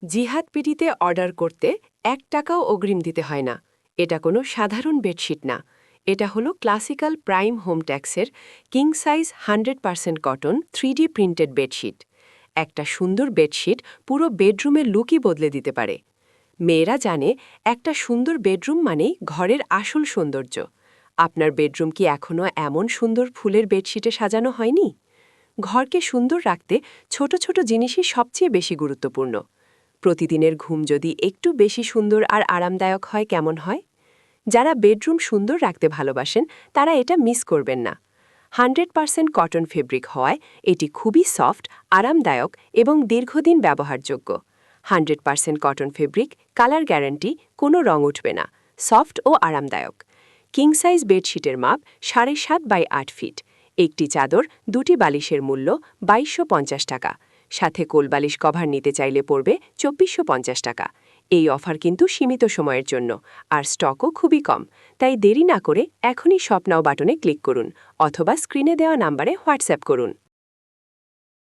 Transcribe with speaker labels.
Speaker 1: জিহাদ পিটিতে অর্ডার করতে ৳1 অগ্রিম দিতে হয় না। এটা কোনো সাধারণ বেডশিট না। এটা হলো ক্লাসিক্যাল প্রাইম হোম ট্যাক্সের king size 100% cotton 3D printed bedsheet. একটা সুন্দর বেডশিট পুরো বেডরুমের লুকই বদলে দিতে পারে। মেয়েরা জানে একটা সুন্দর বেডরুম মানেই ঘরের আসল সৌন্দর্য। আপনার বেডরুম কি এখনও এমন সুন্দর ফুলের বেডশিটে সাজানো হয়নি? ঘরকে সুন্দর রাখতে ছোট ছোট জিনিসই সবচেয়ে বেশি গুরুত্বপূর্ণ। প্রতিদিনের ঘুম যদি একটু বেশি সুন্দর আর আরামদায়ক হয় কেমন হয়? যারা বেডরুম সুন্দর রাখতে ভালোবাসেন তারা এটা মিস করবেন না। 100% কটন ফেব্রিক হওয়ায় এটি খুবই সফট, আরামদায়ক এবং দীর্ঘদিন ব্যবহারযোগ্য। 100% কটন ফেব্রিক, কালার গ্যারান্টি, কোনো রং উঠবে না, সফট ও আরামদায়ক। কিং সাইজ বেডশিটের মাপ 7.5 বাই 8 ফিট। একটি চাদর, দুটি বালিশের মূল্য 2250 টাকা। সাথে কোলবালিশ কভার নিতে চাইলে পড়বে 2450 টাকা। এই অফার কিন্তু সীমিত সময়ের জন্য, আর স্টকও খুবই কম। তাই দেরি না করে এখনই শপ নাও বাটনে ক্লিক করুন অথবা স্ক্রিনে দেওয়া নাম্বারে হোয়াটসঅ্যাপ করুন।